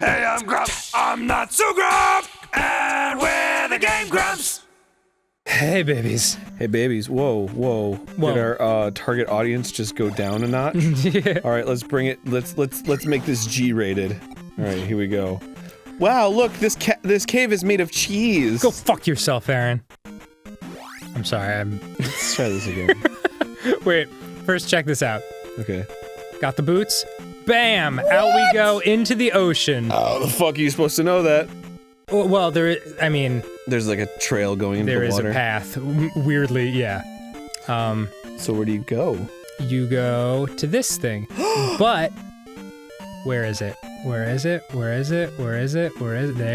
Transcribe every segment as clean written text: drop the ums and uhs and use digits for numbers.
Hey, I'm Grumps. I'm not so Grump, and we're the GameGrumps. Hey, babies. Hey, babies. Whoa. Did our target audience just go down a notch? Yeah. All right, let's bring it. Let's make this G-rated. All right, here we go. Wow, look, this cave is made of cheese. Go fuck yourself, Aaron. I'm sorry, Let's try this again. Wait, first check this out. Okay. Got the boots? Bam! What? Out we go into the ocean. How the fuck are you supposed to know that? Well, there's like a trail going into the water. There is a path. Weirdly, yeah. So where do you go? You go to this thing. But, where is it? There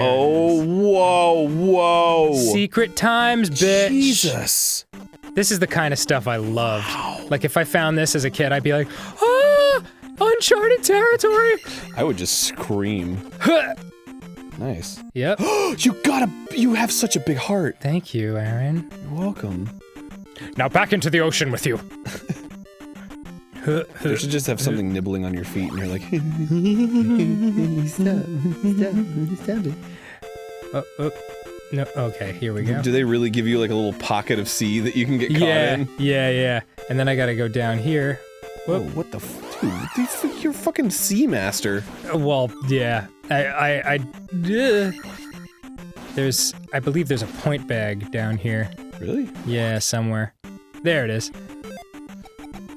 Oh, whoa. Secret times, bitch. Jesus. This is the kind of stuff I love. Wow. Like, if I found this as a kid, I'd be like, ah! Uncharted territory! I would just scream. Nice. Yep. You have such a big heart. Thank you, Aaron. You're welcome. Now back into the ocean with you. You should just have something nibbling on your feet and you're like, stop it. No, okay, here we go. Do they really give you like a little pocket of sea that you can get caught in? Yeah. And then I gotta go down here. Whoa, what the dude, you're a fucking sea master. Well, yeah. I believe there's a point bag down here. Really? Yeah, somewhere. There it is.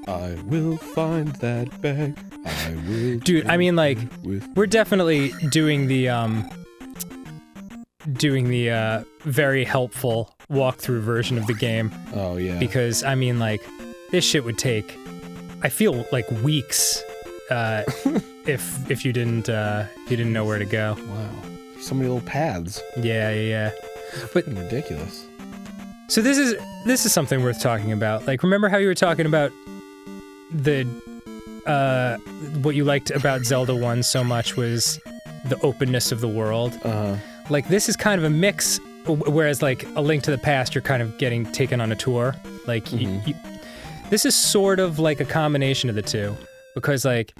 I will find that bag. I will. Dude, I mean, like, we're definitely doing the very helpful walkthrough version of the game. Oh, yeah. Because, I mean, like, this shit would take, I feel like weeks, if you didn't know where to go. Wow. So many little paths. Yeah. But ridiculous. So this is something worth talking about. Like, remember how you were talking about what you liked about Zelda 1 so much was the openness of the world? Like, this is kind of a mix, whereas, like, A Link to the Past, you're kind of getting taken on a tour. Like, this is sort of like a combination of the two. Because, like,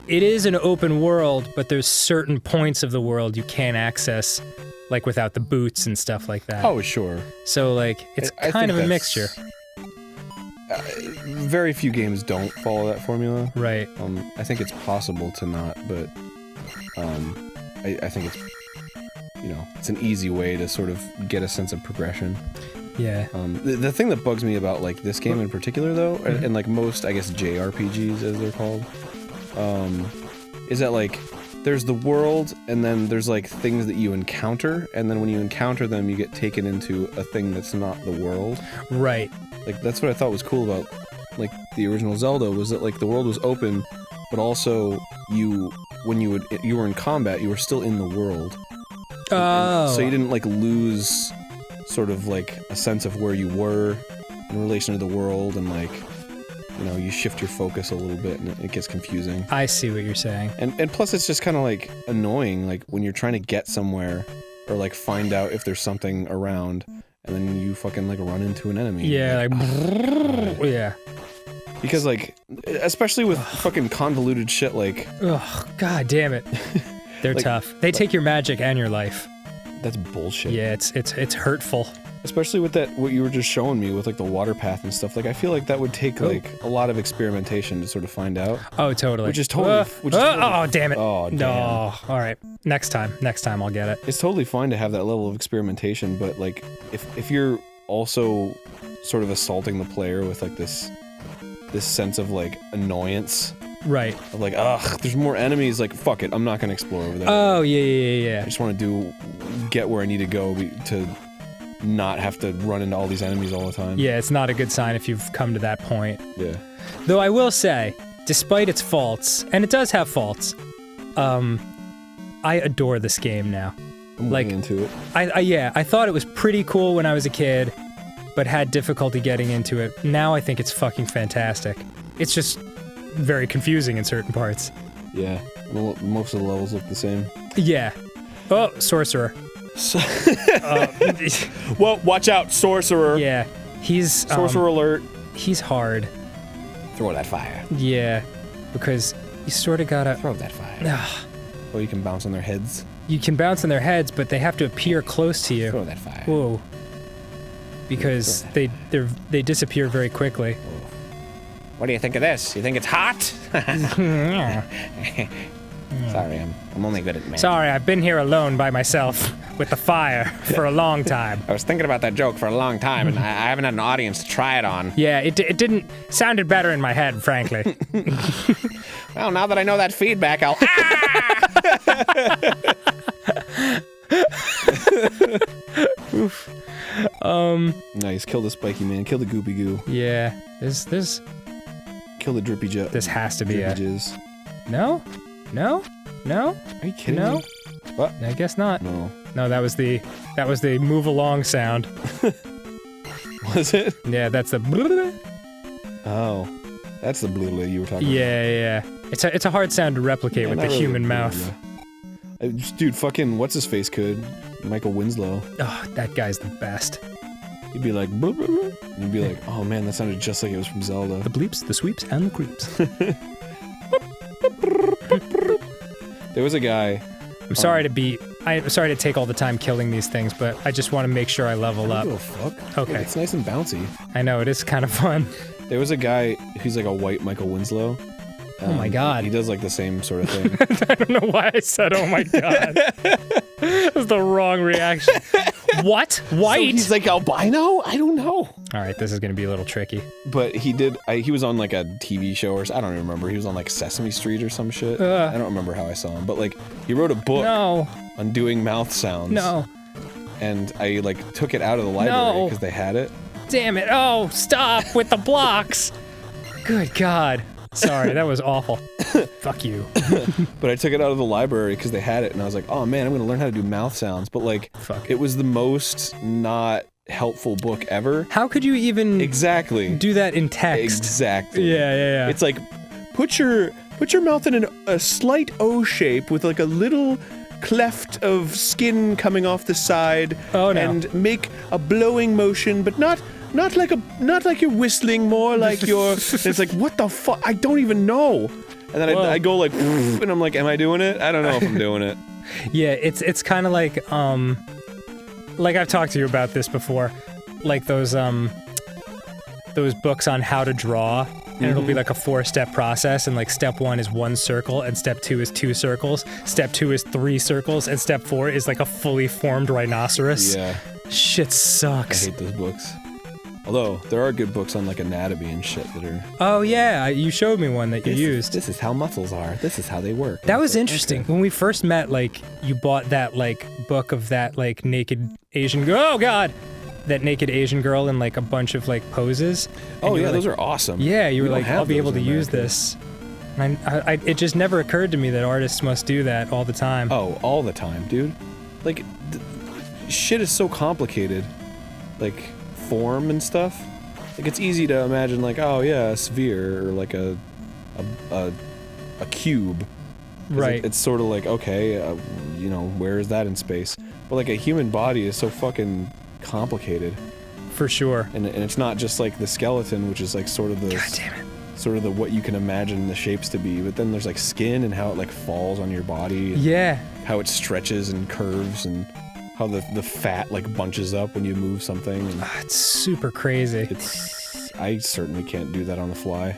it is an open world, but there's certain points of the world you can't access, like, without the boots and stuff like that. Oh, sure. So, like, it's kind of a mixture. Very few games don't follow that formula. Right. I think it's possible to not, but I think it's, it's an easy way to sort of get a sense of progression. Yeah. The thing that bugs me about, like, this game in particular, though, and like most, I guess, JRPGs, as they're called, is that, like, there's the world, and then there's, like, things that you encounter, and then when you encounter them, you get taken into a thing that's not the world. Right. Like, that's what I thought was cool about, like, the original Zelda, was that, like, the world was open, but also when you were in combat, you were still in the world. Oh. So you didn't, like, lose sort of, like, a sense of where you were in relation to the world, and, like, you shift your focus a little bit, and it gets confusing. I see what you're saying. And plus, it's just kind of, like, annoying, like, when you're trying to get somewhere, or, like, find out if there's something around, and then you fucking, like, run into an enemy. Yeah, like yeah. Because, like, especially with fucking convoluted shit, like... Ugh, god damn it. They're like, tough. They take your magic and your life. That's bullshit. Yeah, it's hurtful. Especially with what you were just showing me with, like, the water path and stuff. Like, I feel like that would take, like, a lot of experimentation to sort of find out. Oh, totally. Which is totally... oh, damn it. Oh, damn. No. Alright. Next time I'll get it. It's totally fine to have that level of experimentation, but, like, if you're also sort of assaulting the player with, like, this sense of, like, annoyance... Right. Of like, ugh, there's more enemies, like, fuck it, I'm not gonna explore over there. Oh, yeah. I just want to get where I need to go to not have to run into all these enemies all the time. Yeah, it's not a good sign if you've come to that point. Yeah. Though I will say, despite its faults, and it does have faults, I adore this game now. I'm like into it. I thought it was pretty cool when I was a kid, but had difficulty getting into it. Now I think it's fucking fantastic. It's just very confusing in certain parts. Yeah, most of the levels look the same. Yeah. Oh, sorcerer. Well, watch out, sorcerer. Yeah, he's sorcerer alert. He's hard. Throw that fire. Yeah, because you sort of gotta throw that fire. Oh, you can bounce on their heads. You can bounce on their heads, but they have to appear close to you. Throw that fire. Whoa. Because they disappear very quickly. What do you think of this? You think it's hot? Sorry, I'm only good at math. Sorry, I've been here alone by myself with the fire for a long time. I was thinking about that joke for a long time, and I haven't had an audience to try it on. Yeah, it didn't sounded better in my head, frankly. Well, now that I know that feedback, I'll. Oof. Nice. Kill the spiky man. Kill the goopy goo. Yeah. There's. Kill the drippy jet. This has to be it. Jizz. No. No. No. Are you kidding No. me? What? I guess not. No. No, that was the move along sound. Was it? Yeah, that's the. Oh, that's the blue you were talking about. Yeah. It's a hard sound to replicate with the not human really mouth. Dude, fucking what's his face could? Michael Winslow. Oh, that guy's the best. He'd be like, blah, blah, blah. And you'd be like, oh man, that sounded just like it was from Zelda. The bleeps, the sweeps, and the creeps. There was a guy. I'm sorry to take all the time killing these things, but I just want to make sure I level up. Oh fuck. Okay. It's nice and bouncy. I know, it is kind of fun. There was a guy who's like a white Michael Winslow. Oh my god. He does like the same sort of thing. I don't know why I said oh my god. That was the wrong reaction. What? White? So he's like albino? I don't know. Alright, this is gonna be a little tricky. But he was on like a TV show or I don't even remember. He was on like Sesame Street or some shit. I don't remember how I saw him. But like, he wrote a book on doing mouth sounds. No. And I like took it out of the library because they had it. Damn it. Oh, stop with the blocks. Good god. Sorry, that was awful. Fuck you. But I took it out of the library because they had it, and I was like, oh man, I'm gonna learn how to do mouth sounds. But like, it was the most not helpful book ever. How could you even do that in text? Exactly. Yeah. It's like, put your mouth in a slight O shape with like a little cleft of skin coming off the side. Oh no. And make a blowing motion, but not like you're whistling, more like you're. It's like, what the fuck? I don't even know. And then I go like, and I'm like, am I doing it? I don't know if I'm doing it. Yeah, it's kind of like I've talked to you about this before, like those books on how to draw, and it'll be like a 4-step process, and like step 1 is 1 circle, and step 2 is 2 circles, step 2 is 3 circles, and step 4 is like a fully formed rhinoceros. Yeah. Shit sucks. I hate those books. Although, there are good books on, like, anatomy and shit that are... Oh, yeah, you showed me one that you used. This is how muscles are. This is how they work. That was interesting. Okay. When we first met, like, you bought that, like, book of that, like, naked Asian girl. Oh, God! That naked Asian girl in, like, a bunch of, like, poses. Oh, yeah, like, those are awesome. Yeah, you were like, I'll be able to use this. And it just never occurred to me that artists must do that all the time. Oh, all the time, dude. Like, shit is so complicated. Like... form and stuff. Like, it's easy to imagine like, oh yeah, a sphere or like a cube. Right. It's sort of like, okay, you know, where is that in space? But like a human body is so fucking complicated. For sure. And it's not just like the skeleton, which is like sort of the God damn it. Sort of the what you can imagine the shapes to be, but then there's like skin and how it like falls on your body. And yeah. How it stretches and curves and how the fat like bunches up when you move something. And it's super crazy. I certainly can't do that on the fly.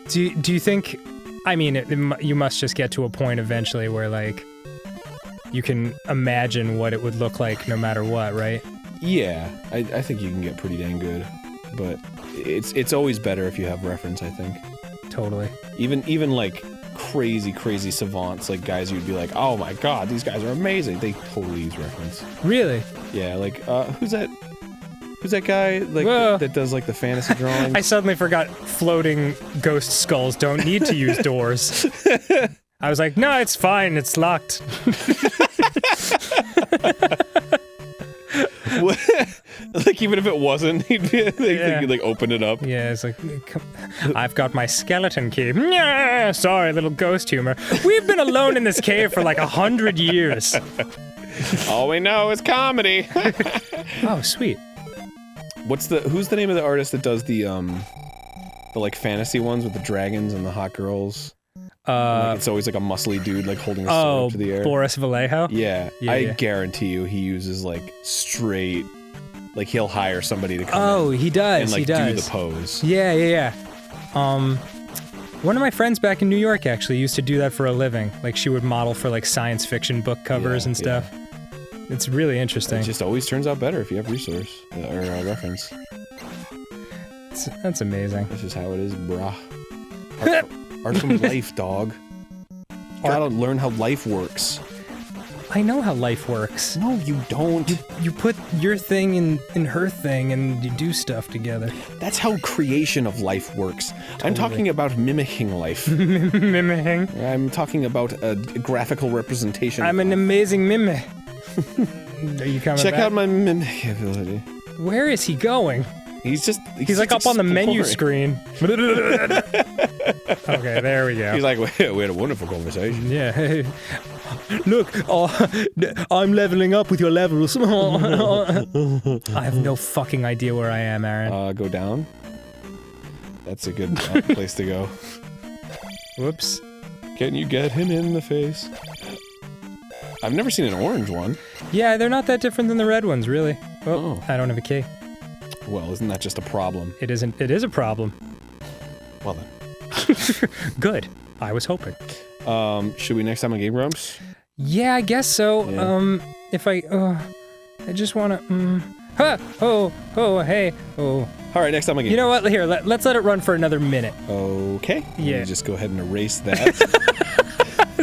Do you think? I mean, you must just get to a point eventually where like you can imagine what it would look like no matter what, right? Yeah, I think you can get pretty dang good, but it's always better if you have reference, I think. Totally. Even like crazy savants, like guys you'd be like, oh my god, these guys are amazing. They totally use reference. Really? Yeah, like who's that guy like that does like the fantasy drawings? I suddenly forgot floating ghost skulls don't need to use doors. I was like, no, it's fine, it's locked. Like, even if it wasn't, he'd be he'd like open it up. Yeah, it's like, I've got my skeleton key. Yeah, sorry, little ghost humor. We've been alone in this cave for like 100 years. All we know is comedy. Oh, sweet. Who's the name of the artist that does the like fantasy ones with the dragons and the hot girls? Like, it's always like a muscly dude like holding a sword up to the air. Boris Vallejo? Yeah, Yeah, I yeah. guarantee you he uses like straight, like he'll hire somebody to come in He does, and like he does. do the pose. Yeah. One of my friends back in New York actually used to do that for a living. Like, she would model for like science fiction book covers and stuff. It's really interesting. It just always turns out better if you have resource or reference. That's amazing. This is how it is, brah. Art from life, dog. You gotta learn how life works. I know how life works. No, you don't. You put your thing in her thing and you do stuff together. That's how creation of life works. I'm talking about mimicking life. Mimicking? I'm talking about a graphical representation. I'm an amazing mimic. Are you coming Check back? out my mimic ability. Where is he going? He's like up on the menu screen. Okay, there we go. He's like, we had a wonderful conversation. Yeah. Look, I'm leveling up with your levels. I have no fucking idea where I am, Aaron. Go down. That's a good place to go. Whoops. Can you get him in the face? I've never seen an orange one. Yeah, they're not that different than the red ones, really. Oh, I don't have a key. Well, isn't that just a problem? It isn't. It is a problem. Well then. Good. I was hoping. Should we next time on GameGrumps? Yeah, I guess so. Yeah. If I just wanna, hey, Alright, next time on GameGrumps. You know what? Here, let's let it run for another minute. Okay. Yeah. Let me just go ahead and erase that.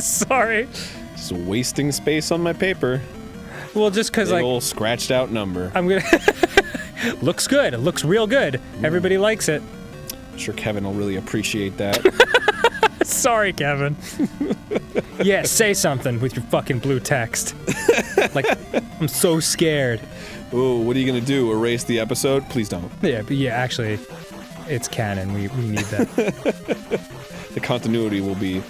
Sorry. Just wasting space on my paper. Well, just cause like... old scratched out number. I'm gonna... Looks good. It looks real good. Everybody likes it. I'm sure Kevin will really appreciate that. Sorry, Kevin. Yeah, say something with your fucking blue text. Like, I'm so scared. Oh, what are you gonna do? Erase the episode? Please don't. Yeah, but yeah, actually, it's canon. We need that. The continuity will be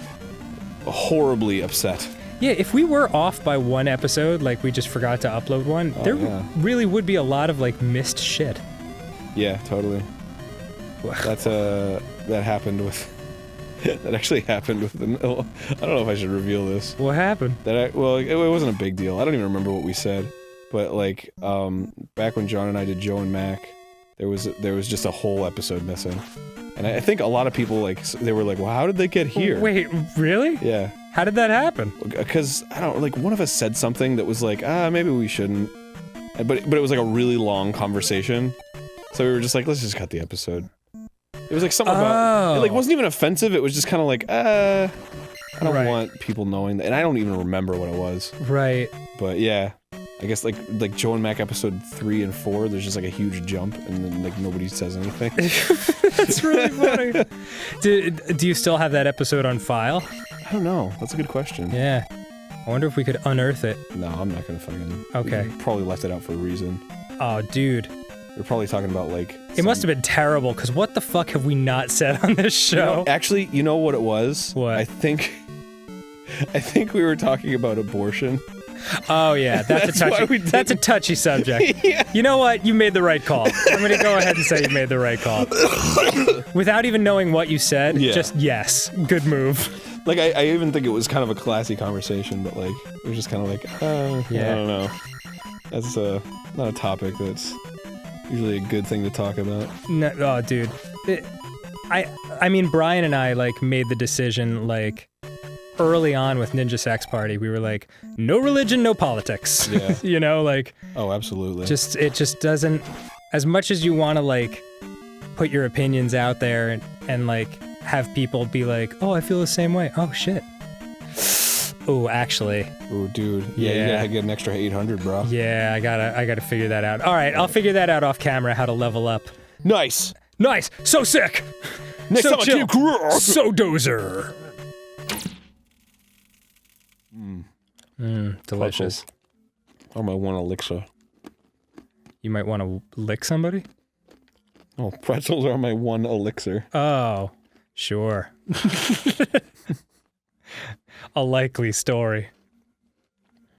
horribly upset. Yeah, if we were off by one episode, like we just forgot to upload one, there really would be a lot of like missed shit. Yeah, totally. That's that happened with. That actually happened with the. I don't know if I should reveal this. What happened? It wasn't a big deal. I don't even remember what we said, but like back when John and I did Joe and Mac, there was just a whole episode missing, and I think a lot of people like they were like, well, how did they get here? Wait, really? Yeah. How did that happen? Because I don't like one of us said something that was like, maybe we shouldn't, but it was like a really long conversation, so we were just like, let's just cut the episode. It was like something about it like wasn't even offensive. It was just kind of like, I don't want people knowing that, and I don't even remember what it was. Right. But yeah, I guess like Joe and Mac episode 3 and 4, there's just like a huge jump, and then like nobody says anything. That's really funny. Do you still have that episode on file? I don't know. That's a good question. Yeah. I wonder if we could unearth it. No, I'm not gonna fucking. Okay. We probably left it out for a reason. Oh, dude. We're probably talking about like. It must have been terrible, because what the fuck have we not said on this show? Actually, you know what it was? What? I think we were talking about abortion. Oh yeah, that's a touchy subject. Yeah. You know what? You made the right call. I'm gonna go ahead and say you made the right call. Without even knowing what you said, just yes. Good move. Like, I even think it was kind of a classy conversation, but like, it was just kind of like, I don't know. That's not a topic that's usually a good thing to talk about. No, oh, dude. I mean, Brian and I, like, made the decision, like, early on with Ninja Sex Party. We were like, no religion, no politics. Yeah. You know, like... Oh, absolutely. It just doesn't... As much as you want to, like, put your opinions out there and like, have people be like, oh, I feel the same way. Oh, shit. Oh, actually. Oh, dude. Yeah, you gotta get an extra 800, bro. Yeah, I gotta figure that out. All right, I'll figure that out off camera, how to level up. Nice! Nice! So sick! Next so time chill! So dozer! Delicious. Or my one elixir. You might want to lick somebody? Oh, pretzels are my one elixir. Oh, sure. A likely story.